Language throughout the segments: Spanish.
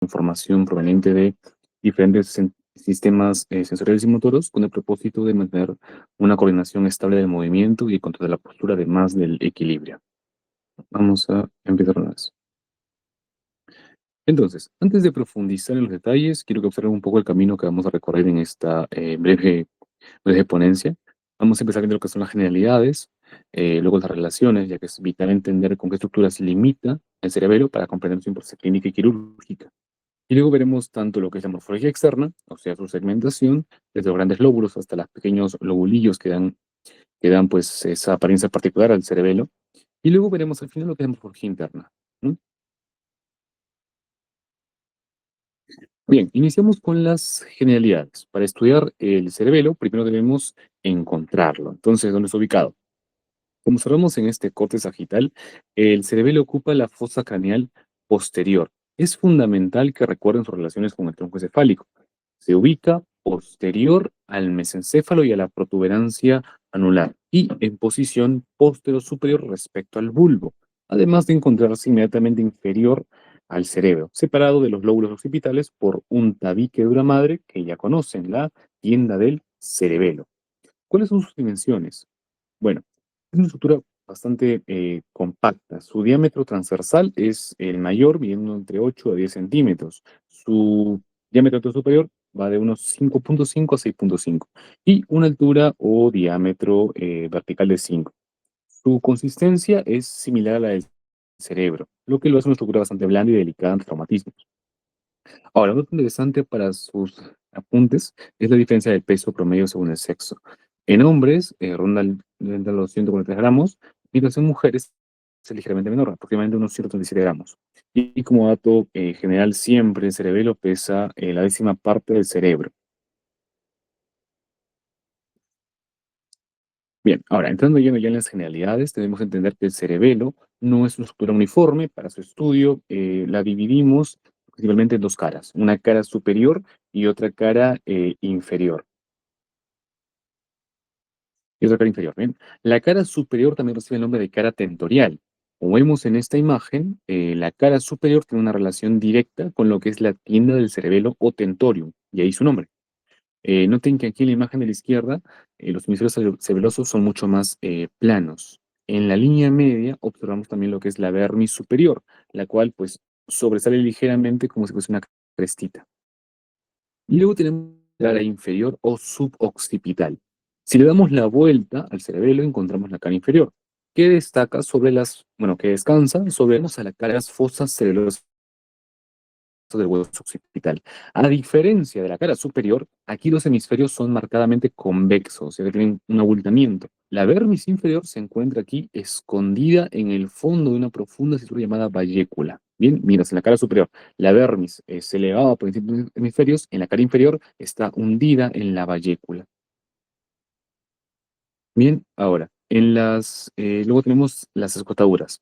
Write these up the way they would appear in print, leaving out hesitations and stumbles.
información proveniente de diferentes sistemas sensoriales y motoros con el propósito de mantener una coordinación estable del movimiento y control de la postura, además del equilibrio. Vamos a empezar una vez. Entonces, antes de profundizar en los detalles, quiero que observen un poco el camino que vamos a recorrer en esta breve ponencia. Vamos a empezar viendo lo que son las generalidades, luego las relaciones, ya que es vital entender con qué estructuras se limita el cerebelo para comprender su importancia clínica y quirúrgica. Y luego veremos tanto lo que es la morfología externa, o sea, su segmentación, desde los grandes lóbulos hasta los pequeños lobulillos que dan pues esa apariencia particular al cerebelo. Y luego veremos al final lo que es la morfología interna, ¿no? Bien, iniciamos con las generalidades. Para estudiar el cerebelo, primero debemos encontrarlo. Entonces, ¿dónde está ubicado? Como observamos en este corte sagital, el cerebelo ocupa la fosa craneal posterior. Es fundamental que recuerden sus relaciones con el tronco encefálico. Se ubica posterior al mesencéfalo y a la protuberancia anular y en posición posterior-superior respecto al bulbo, además de encontrarse inmediatamente inferior al cerebro, separado de los lóbulos occipitales por un tabique de dura madre que ya conocen, la tienda del cerebelo. ¿Cuáles son sus dimensiones? Bueno, es una estructura bastante compacta. Su diámetro transversal es el mayor, midiendo entre 8 a 10 centímetros. Su diámetro superior va de unos 5,5 a 6,5 y una altura o diámetro vertical de 5. Su consistencia es similar a la del cerebro, lo que lo hace una estructura bastante blanda y delicada ante traumatismos. Ahora, lo interesante para sus apuntes es la diferencia del peso promedio según el sexo. En hombres ronda los 143 gramos, mientras en mujeres es ligeramente menor, aproximadamente unos 137 gramos. Y como dato general, siempre el cerebelo pesa la décima parte del cerebro. Bien, ahora, entrando ya en las generalidades, debemos entender que el cerebelo no es una estructura uniforme. Para su estudio, la dividimos principalmente en dos caras, una cara superior y otra cara inferior. Y otra cara inferior. Bien. La cara superior también recibe el nombre de cara tentorial. Como vemos en esta imagen, la cara superior tiene una relación directa con lo que es la tienda del cerebelo o tentorium, y ahí su nombre. Noten que aquí en la imagen de la izquierda, los hemisferios cerebelosos son mucho más planos. En la línea media observamos también lo que es la vermis superior, la cual pues sobresale ligeramente como si fuese una crestita. Y luego tenemos la cara inferior o suboccipital. Si le damos la vuelta al cerebelo, encontramos la cara inferior, que destaca sobre que descansa sobre a la cara de las fosas cerebelosas del hueso occipital. A diferencia de la cara superior, aquí los hemisferios son marcadamente convexos, o sea que tienen un abultamiento. La vermis inferior se encuentra aquí escondida en el fondo de una profunda estructura llamada vallécula. Bien, miras en la cara superior, la vermis se elevaba por encima de los hemisferios, en la cara inferior está hundida en la vallécula. Bien, ahora, luego tenemos las escotaduras.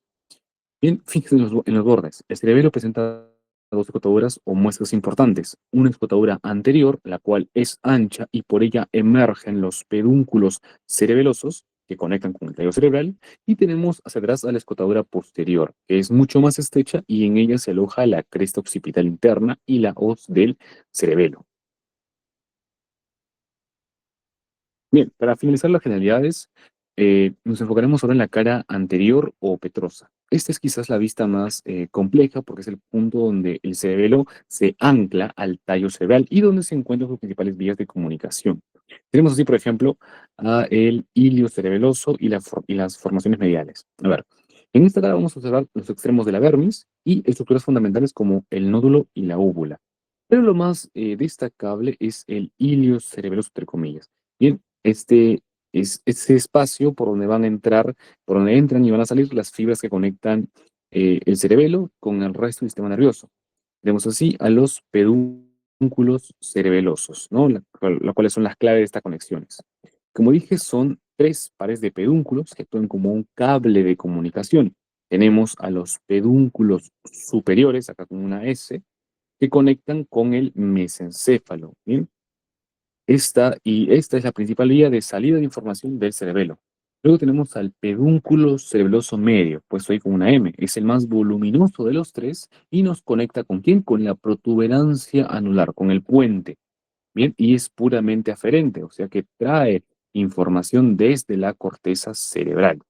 Bien, fíjense en los bordes. El cerebelo presenta dos escotaduras o muescas importantes. Una escotadura anterior, la cual es ancha y por ella emergen los pedúnculos cerebelosos que conectan con el tallo cerebral. Y tenemos hacia atrás a la escotadura posterior, que es mucho más estrecha y en ella se aloja la cresta occipital interna y la hoz del cerebelo. Bien, para finalizar las generalidades, nos enfocaremos ahora en la cara anterior o petrosa. Esta es quizás la vista más compleja porque es el punto donde el cerebelo se ancla al tallo cerebral y donde se encuentran sus principales vías de comunicación. Tenemos así, por ejemplo, a el hilio cerebeloso y las formaciones mediales. A ver, en esta cara vamos a observar los extremos de la vermis y estructuras fundamentales como el nódulo y la úvula. Pero lo más destacable es el hilio cerebeloso, entre comillas. Bien, este es ese espacio por donde van a entrar, por donde entran y van a salir las fibras que conectan el cerebelo con el resto del sistema nervioso. Tenemos así a los pedúnculos cerebelosos, ¿no? Las cuales son las claves de estas conexiones. Como dije, son tres pares de pedúnculos que actúan como un cable de comunicación. Tenemos a los pedúnculos superiores, acá con una S, que conectan con el mesencéfalo, ¿bien? Esta es la principal vía de salida de información del cerebelo. Luego tenemos al pedúnculo cerebeloso medio, puesto ahí con una M. Es el más voluminoso de los tres y nos conecta con quién? Con la protuberancia anular, con el puente. Bien, y es puramente aferente, o sea que trae información desde la corteza cerebral.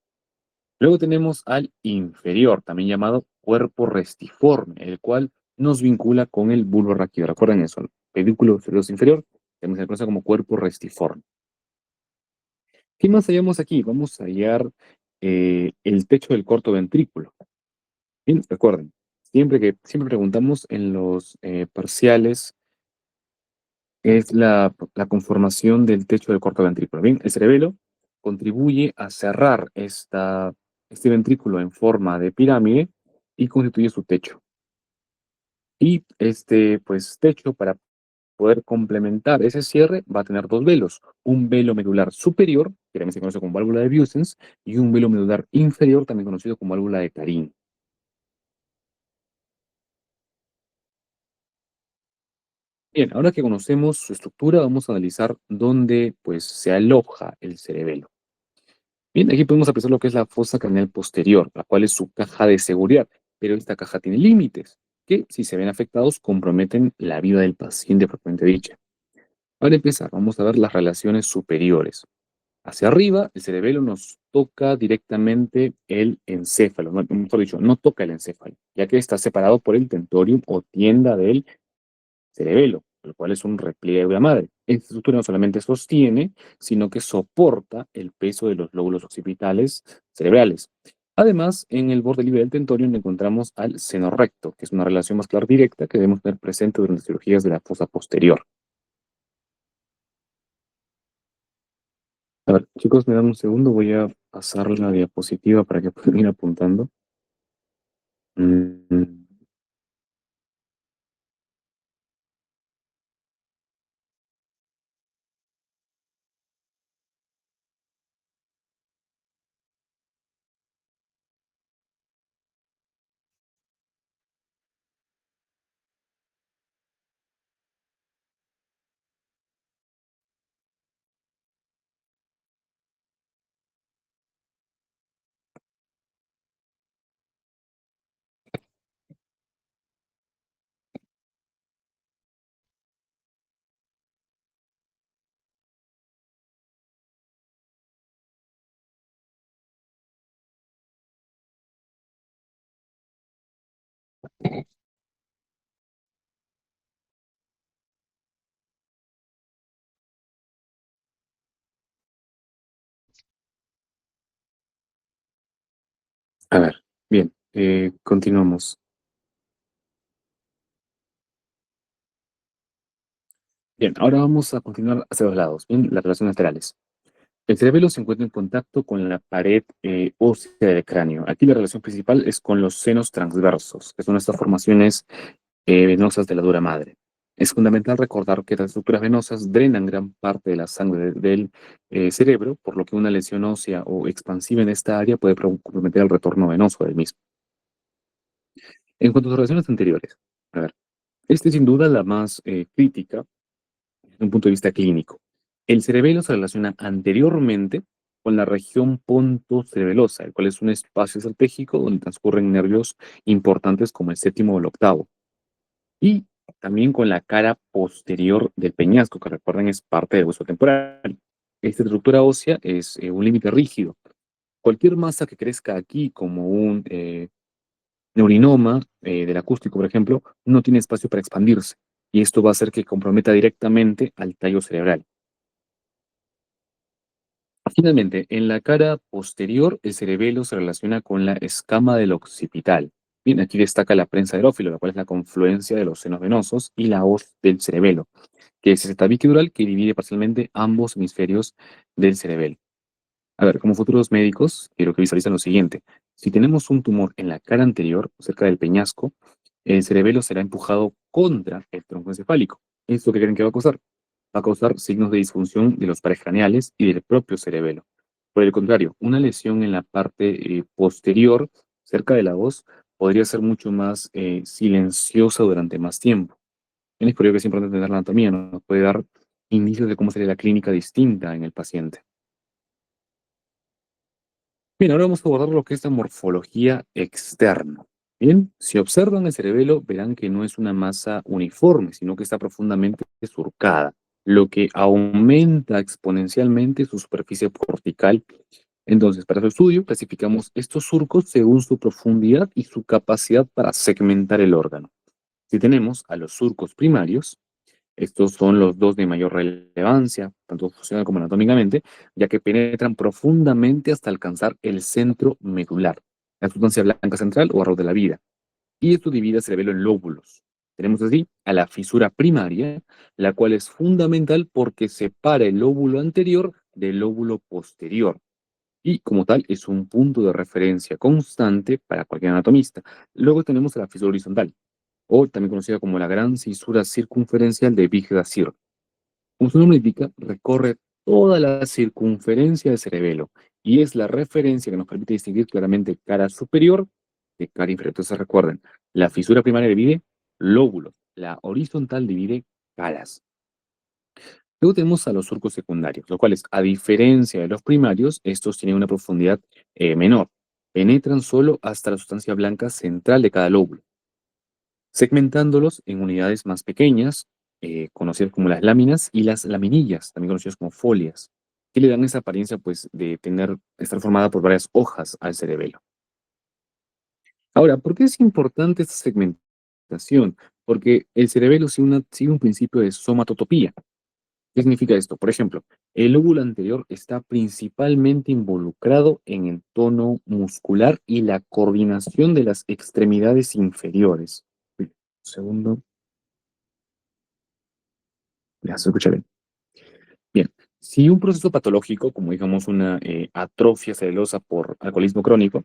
Luego tenemos al inferior, también llamado cuerpo restiforme, el cual nos vincula con el bulbo raquídeo. Recuerden eso, el pedúnculo cerebeloso inferior, también se conoce como cuerpo restiforme. ¿Qué más hallamos aquí? Vamos a hallar el techo del corto ventrículo. Bien, recuerden, siempre preguntamos en los parciales es la conformación del techo del corto ventrículo. Bien, el cerebelo contribuye a cerrar este ventrículo en forma de pirámide y constituye su techo. Y este, pues, techo, para poder complementar ese cierre, va a tener dos velos. Un velo medular superior, que también se conoce como válvula de Busens, y un velo medular inferior, también conocido como válvula de Tarín. Bien, ahora que conocemos su estructura, vamos a analizar dónde, pues, se aloja el cerebelo. Bien, aquí podemos apreciar lo que es la fosa craneal posterior, la cual es su caja de seguridad, pero esta caja tiene límites que, si se ven afectados, comprometen la vida del paciente propiamente dicha. Para empezar, vamos a ver las relaciones superiores. Hacia arriba, el cerebelo nos toca directamente el encéfalo, mejor dicho, no toca el encéfalo, ya que está separado por el tentorium o tienda del cerebelo, el cual es un repliegue de la madre. Esta estructura no solamente sostiene, sino que soporta el peso de los lóbulos occipitales cerebrales. Además, en el borde libre del tentorium encontramos al seno recto, que es una relación vascular directa que debemos tener presente durante cirugías de la fosa posterior. A ver, chicos, me dan un segundo, voy a pasar la diapositiva para que puedan ir apuntando. Mm, a ver, bien, continuamos. Bien, ahora vamos a continuar hacia los lados, bien, las relaciones laterales. El cerebelo se encuentra en contacto con la pared ósea del cráneo. Aquí la relación principal es con los senos transversos, que son estas formaciones venosas de la dura madre. Es fundamental recordar que las estructuras venosas drenan gran parte de la sangre del cerebro, por lo que una lesión ósea o expansiva en esta área puede comprometer el retorno venoso del mismo. En cuanto a sus relaciones anteriores, a ver, esta es sin duda la más crítica desde un punto de vista clínico. El cerebelo se relaciona anteriormente con la región pontocerebelosa, el cual es un espacio estratégico donde transcurren nervios importantes como el séptimo o el octavo, y también con la cara posterior del peñasco, que recuerden es parte del hueso temporal. Esta estructura ósea es un límite rígido. Cualquier masa que crezca aquí, como un neurinoma del acústico, por ejemplo, no tiene espacio para expandirse, y esto va a hacer que comprometa directamente al tallo cerebral. Finalmente, en la cara posterior, el cerebelo se relaciona con la escama del occipital. Bien, aquí destaca la prensa del ófilo, la cual es la confluencia de los senos venosos y la hoz del cerebelo, que es ese tabique dural que divide parcialmente ambos hemisferios del cerebelo. A ver, como futuros médicos, quiero que visualicen lo siguiente. Si tenemos un tumor en la cara anterior, cerca del peñasco, el cerebelo será empujado contra el tronco encefálico. ¿Esto qué creen que va a causar? Va a causar signos de disfunción de los pares craneales y del propio cerebelo. Por el contrario, una lesión en la parte posterior, cerca de la voz, podría ser mucho más silenciosa durante más tiempo. Es por ello que es importante entender la anatomía, ¿no? Nos puede dar indicios de cómo sería la clínica distinta en el paciente. Bien, ahora vamos a abordar lo que es la morfología externa. Bien, si observan el cerebelo, verán que no es una masa uniforme, sino que está profundamente surcada, lo que aumenta exponencialmente su superficie cortical. Entonces, para su estudio, clasificamos estos surcos según su profundidad y su capacidad para segmentar el órgano. Si tenemos a los surcos primarios, estos son los dos de mayor relevancia, tanto funcional como anatómicamente, ya que penetran profundamente hasta alcanzar el centro medular, la sustancia blanca central o árbol de la vida, y esto divide el cerebelo en lóbulos. Tenemos así a la fisura primaria, la cual es fundamental porque separa el lóbulo anterior del lóbulo posterior, y como tal es un punto de referencia constante para cualquier anatomista. Luego tenemos a la fisura horizontal, o también conocida como la gran cisura circunferencial de Big-Dazir. Como su nombre indica, recorre toda la circunferencia del cerebelo y es la referencia que nos permite distinguir claramente cara superior de cara inferior. Entonces recuerden, la fisura primaria divide lóbulos, la horizontal divide caras. Luego tenemos a los surcos secundarios, los cuales, a diferencia de los primarios, estos tienen una profundidad menor. Penetran solo hasta la sustancia blanca central de cada lóbulo, segmentándolos en unidades más pequeñas, conocidas como las láminas, y las laminillas, también conocidas como folias, que le dan esa apariencia pues, de estar formada por varias hojas al cerebelo. Ahora, ¿por qué es importante esta segmentación? Porque el cerebelo sigue un principio de somatotopía. ¿Qué significa esto? Por ejemplo, el lóbulo anterior está principalmente involucrado en el tono muscular y la coordinación de las extremidades inferiores. Uy, un segundo, ya se escucha bien. Bien, si un proceso patológico, como digamos una atrofia cerelosa por alcoholismo crónico,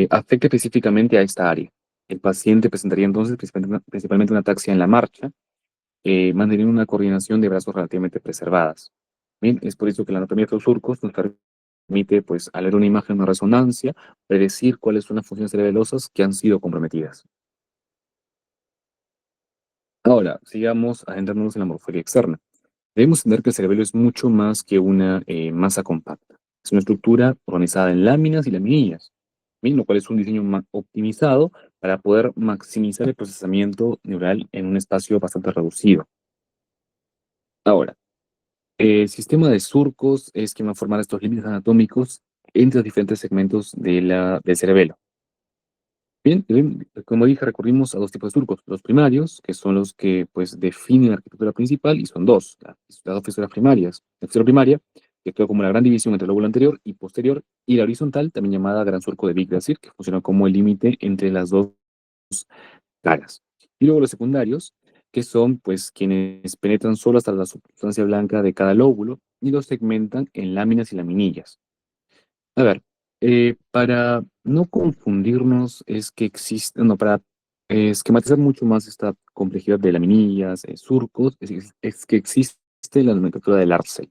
afecta específicamente a esta área, el paciente presentaría entonces principalmente una ataxia en la marcha, manteniendo una coordinación de brazos relativamente preservadas. Bien, es por eso que la anatomía de los surcos nos permite, pues, al ver una imagen de resonancia, predecir cuáles son las funciones cerebelosas que han sido comprometidas. Ahora, sigamos adentrándonos en la morfología externa. Debemos entender que el cerebelo es mucho más que una masa compacta. Es una estructura organizada en láminas y laminillas, bien, lo cual es un diseño optimizado para poder maximizar el procesamiento neural en un espacio bastante reducido. Ahora, el sistema de surcos es quien va a formar estos límites anatómicos entre los diferentes segmentos del cerebelo. Bien, como dije, recurrimos a dos tipos de surcos. Los primarios, que son los que pues, definen la arquitectura principal, y son dos, las dos fisuras primarias. La fisura primaria, que actúa como la gran división entre el lóbulo anterior y posterior, y la horizontal, también llamada gran surco de Big-Dazir, que funciona como el límite entre las dos caras. Y luego los secundarios, que son pues quienes penetran solo hasta la sustancia blanca de cada lóbulo y los segmentan en láminas y laminillas. A ver, para no confundirnos, es que existe, no, para esquematizar mucho más esta complejidad de laminillas, surcos, es que existe la nomenclatura del Arcel.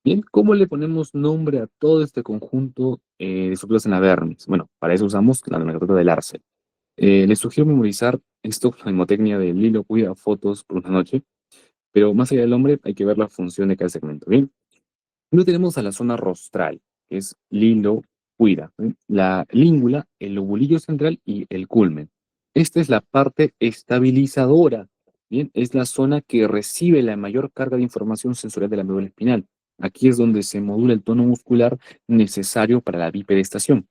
Bien, ¿cómo le ponemos nombre a todo este conjunto de estructuras en la vermis? Bueno, para eso usamos la nomenclatura del Arcel. Les sugiero memorizar esto, la mnemotecnia de Lilo cuida fotos por una noche, pero más allá del nombre hay que ver la función de cada segmento, ¿bien? Luego tenemos a la zona rostral, que es Lilo cuida, ¿bien? La língula, el lobulillo central y el culmen. Esta es la parte estabilizadora, ¿bien? Es la zona que recibe la mayor carga de información sensorial de la médula espinal. Aquí es donde se modula el tono muscular necesario para la bipedestación.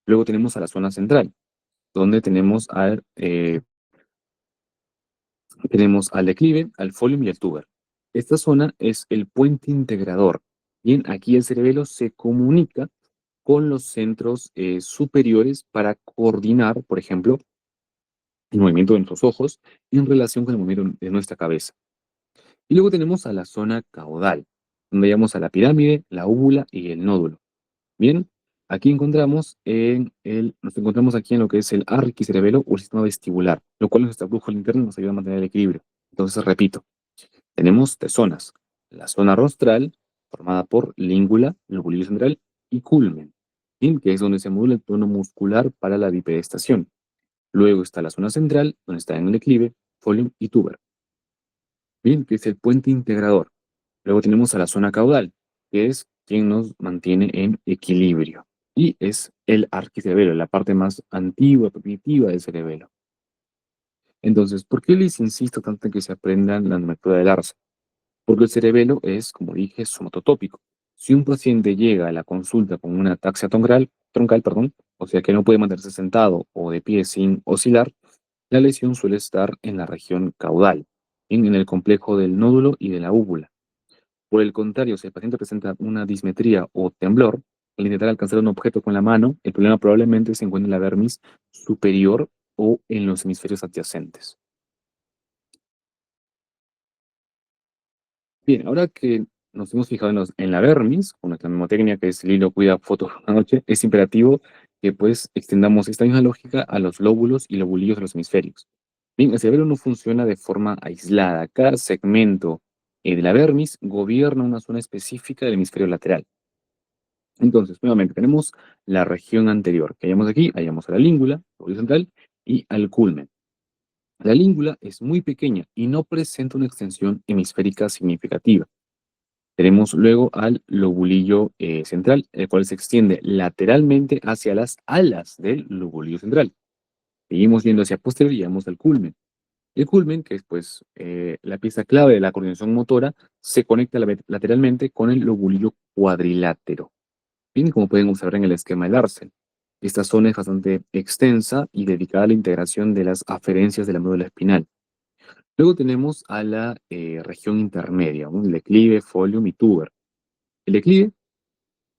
Luego tenemos a la zona central, donde tenemos al declive, al folium y al tuber. Esta zona es el puente integrador. Bien, aquí el cerebelo se comunica con los centros superiores para coordinar, por ejemplo, el movimiento de nuestros ojos en relación con el movimiento de nuestra cabeza. Y luego tenemos a la zona caudal, donde llamamos a la pirámide, la úvula y el nódulo. Bien, nos encontramos aquí en lo que es el arquicerebelo o el sistema vestibular, lo cual nuestra brújula interna nos ayuda a mantener el equilibrio. Entonces, repito, tenemos tres zonas. La zona rostral, formada por língula, lobulillo central y culmen, bien, que es donde se modula el tono muscular para la bipedestación. Luego está la zona central, donde está en el declive, folium y tuber, bien, que es el puente integrador. Luego tenemos a la zona caudal, que es quien nos mantiene en equilibrio. Y es el arquicerebelo, la parte más antigua, primitiva del cerebelo. Entonces, ¿por qué les insisto tanto en que se aprendan la nomenclatura del arce? Porque el cerebelo es, como dije, somatotópico. Si un paciente llega a la consulta con una ataxia troncal, perdón, o sea que no puede mantenerse sentado o de pie sin oscilar, la lesión suele estar en la región caudal, en el complejo del nódulo y de la úvula. Por el contrario, si el paciente presenta una dismetría o temblor, al intentar alcanzar un objeto con la mano, el problema probablemente se encuentre en la vermis superior o en los hemisferios adyacentes. Bien, ahora que nos hemos fijado en la vermis, con nuestra mnemotecnia que es Lilo cuida foto por la noche, es imperativo que pues extendamos esta misma lógica a los lóbulos y lobulillos de los hemisferios. Bien, el cerebro no funciona de forma aislada. Cada segmento de la vermis gobierna una zona específica del hemisferio lateral. Entonces, nuevamente, tenemos la región anterior, que hallamos aquí, hallamos a la língula, lóbulo central, y al culmen. La língula es muy pequeña y no presenta una extensión hemisférica significativa. Tenemos luego al lobulillo central, el cual se extiende lateralmente hacia las alas del lobulillo central. Seguimos yendo hacia posterior y llegamos al culmen. El culmen, que es pues la pieza clave de la coordinación motora, se conecta lateralmente con el lobulillo cuadrilátero. Bien, como pueden observar en el esquema del Arce. Esta zona es bastante extensa y dedicada a la integración de las aferencias de la médula espinal. Luego tenemos a la región intermedia, ¿no? El declive, folium y tuber. El declive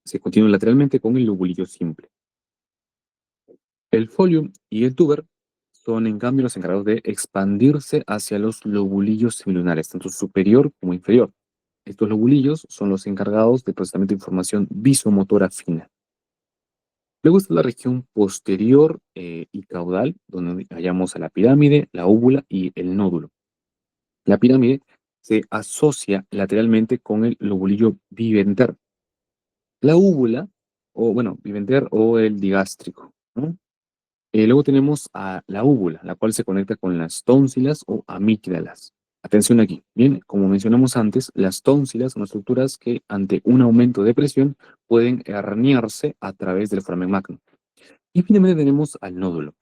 se continúa lateralmente con el lobulillo simple. El folium y el tuber son en cambio los encargados de expandirse hacia los lobulillos semilunares, tanto superior como inferior. Estos lobulillos son los encargados del procesamiento de información visomotora fina. Luego está la región posterior y caudal, donde hallamos a la pirámide, la úvula y el nódulo. La pirámide se asocia lateralmente con el lobulillo viventer. La úvula, o bueno, viventer o el digástrico, ¿no? Luego tenemos a la úvula, la cual se conecta con las tónsilas o amígdalas. Atención aquí. Bien, como mencionamos antes, las tónsilas son estructuras que ante un aumento de presión pueden herniarse a través del foramen magno. Y finalmente tenemos al nódulo,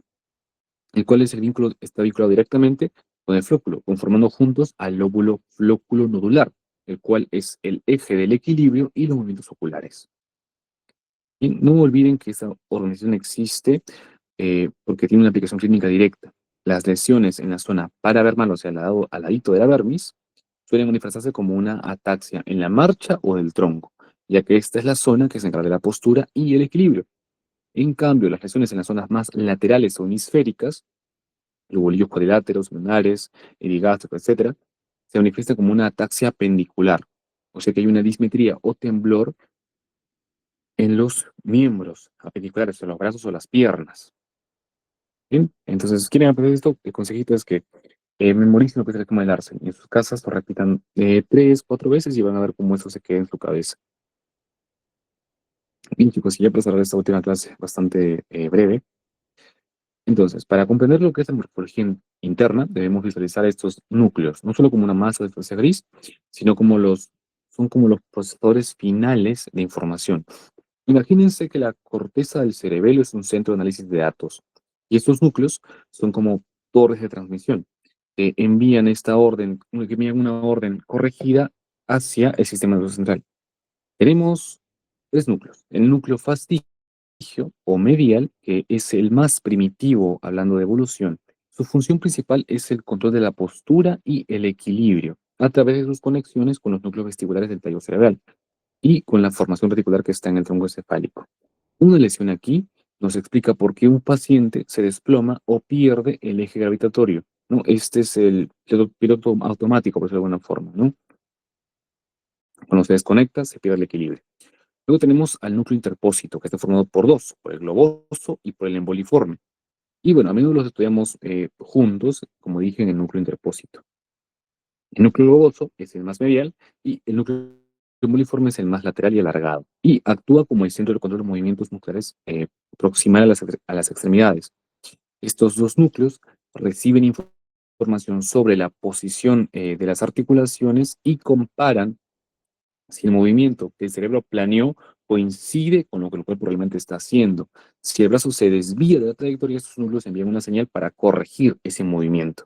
el cual es está vinculado directamente con el flóculo, conformando juntos al lóbulo flóculo nodular, el cual es el eje del equilibrio y los movimientos oculares. Y no olviden que esta organización existe porque tiene una aplicación clínica directa. Las lesiones en la zona paravermal, o sea, al ladito de la vermis, suelen manifestarse como una ataxia en la marcha o del tronco, ya que esta es la zona que se encarga de la postura y el equilibrio. En cambio, las lesiones en las zonas más laterales o hemisféricas, lobulillos cuadriláteros, lunares, irigástricos, etcétera, se manifiestan como una ataxia pendicular, o sea que hay una dismetría o temblor en los miembros apendiculares, en los brazos o las piernas. Bien, entonces, ¿quieren aprender esto? El consejito es que memoricen lo que es el esquema del Arce. Y en sus casas lo repitan 3, 4 veces y van a ver cómo eso se queda en su cabeza. Bien, chicos, y ya para cerrar esta última clase bastante breve. Entonces, para comprender lo que es la morfología interna, debemos visualizar estos núcleos, no solo como una masa de sustancia gris, sino son como los procesadores finales de información. Imagínense que la corteza del cerebelo es un centro de análisis de datos y estos núcleos son como torres de transmisión que envían que envían una orden corregida hacia el sistema nervioso central. Tenemos tres núcleos. El núcleo fastigio o medial, que es el más primitivo hablando de evolución. Su función principal es el control de la postura y el equilibrio a través de sus conexiones con los núcleos vestibulares del tallo cerebral y con la formación reticular que está en el tronco encefálico. Una lesión aquí nos explica por qué un paciente se desploma o pierde el eje gravitatorio, ¿no? Este es el piloto automático, por decirlo de alguna forma, ¿no? Cuando se desconecta, se pierde el equilibrio. Luego tenemos al núcleo interpósito, que está formado por dos, por el globoso y por el emboliforme. Y bueno, a menudo los estudiamos juntos, como dije, en el núcleo interpósito. El núcleo globoso es el más medial y el núcleo emboliforme es el más lateral y alargado. Y actúa como el centro de control de movimientos musculares proximal a las extremidades. Estos dos núcleos reciben información sobre la posición de las articulaciones y comparan Si el movimiento que el cerebro planeó coincide con lo que el cuerpo realmente está haciendo. Si el brazo se desvía de la trayectoria, estos núcleos envían una señal para corregir ese movimiento.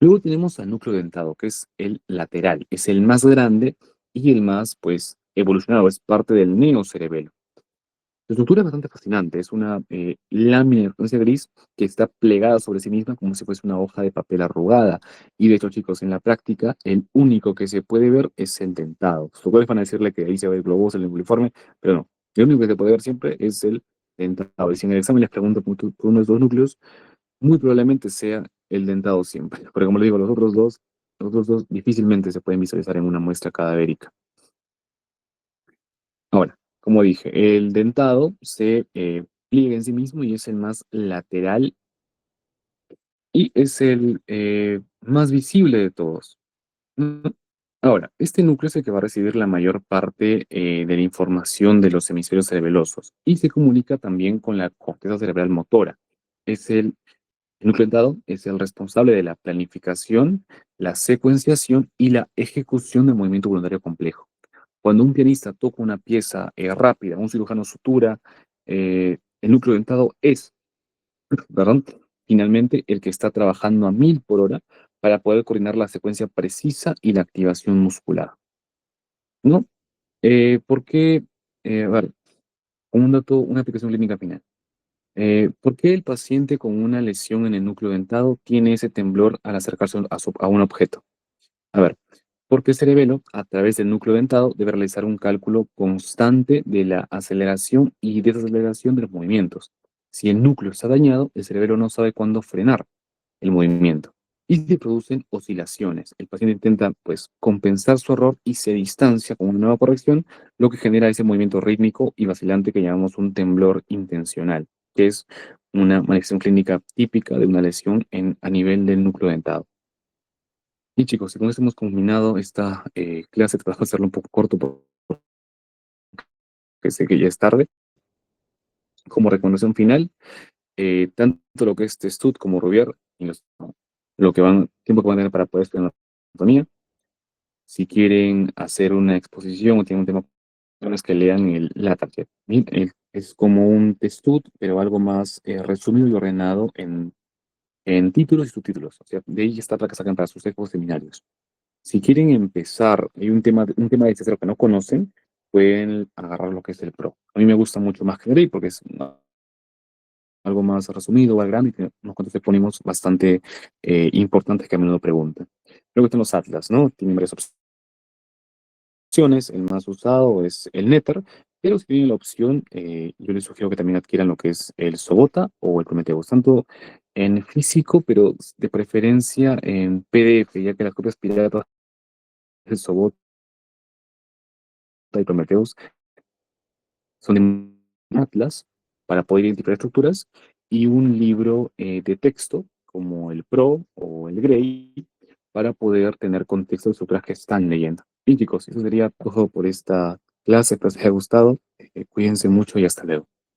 Luego tenemos al núcleo dentado, que es el lateral, es el más grande y el más, pues, evolucionado, es parte del neocerebelo. Su estructura es bastante fascinante, es una lámina de frecuencia gris que está plegada sobre sí misma como si fuese una hoja de papel arrugada. Y de hecho, chicos, en la práctica, el único que se puede ver es el dentado. Los doctores van a decirle que ahí se ve el globoso, el uniforme, pero no. El único que se puede ver siempre es el dentado. Y si en el examen les pregunto por uno de estos núcleos, muy probablemente sea el dentado siempre. Porque como les digo, los otros dos difícilmente se pueden visualizar en una muestra cadavérica. Ahora, como dije, el dentado se pliega en sí mismo y es el más lateral y es el más visible de todos, ¿no? Ahora, este núcleo es el que va a recibir la mayor parte de la información de los hemisferios cerebelosos y se comunica también con la corteza cerebral motora. Es el núcleo dentado es el responsable de la planificación, la secuenciación y la ejecución del movimiento voluntario complejo. Cuando un pianista toca una pieza rápida, un cirujano sutura, el núcleo dentado es, perdón, finalmente el que está trabajando a 1000 por hora para poder coordinar la secuencia precisa y la activación muscular, ¿no? ¿Por qué? A ver, un dato, una aplicación clínica final. ¿Por qué el paciente con una lesión en el núcleo dentado tiene ese temblor al acercarse a un objeto? A ver, porque el cerebelo, a través del núcleo dentado, debe realizar un cálculo constante de la aceleración y desaceleración de los movimientos. Si el núcleo está dañado, el cerebelo no sabe cuándo frenar el movimiento y se producen oscilaciones. El paciente intenta, pues, compensar su error y se distancia con una nueva corrección, lo que genera ese movimiento rítmico y vacilante que llamamos un temblor intencional, que es una manifestación clínica típica de una lesión a nivel del núcleo dentado. Y chicos, y con esto hemos culminado esta clase, trato de hacerlo un poco corto porque sé que ya es tarde. Como recomendación final, tanto lo que es Testud como Rubier, y lo que tiempo que van a tener para poder estudiar anatomía, si quieren hacer una exposición o tienen un tema, es que lean la tarjeta. Bien, es como un Testud, pero algo más resumido y ordenado en títulos y subtítulos. O sea, de ahí está para que sacan para sus textos seminarios. Si quieren empezar, hay un tema de cero que no conocen, pueden agarrar lo que es el Pro. A mí me gusta mucho más que el Grey porque es algo más resumido, más grande y tiene unos cuantos topónimos bastante importantes que a menudo preguntan. Luego están los Atlas, ¿no? Tienen varias opciones. El más usado es el Nether, pero si tienen la opción, yo les sugiero que también adquieran lo que es el Sobota o el Prometheus, tanto en físico, pero de preferencia en PDF, ya que las copias piratas del Sobota y Prometheus son de Atlas para poder identificar estructuras y un libro de texto como el Pro o el Grey para poder tener contexto de estructuras que están leyendo. Bien, chicos, eso sería todo por esta clase. Espero que les haya gustado. Cuídense mucho y hasta luego.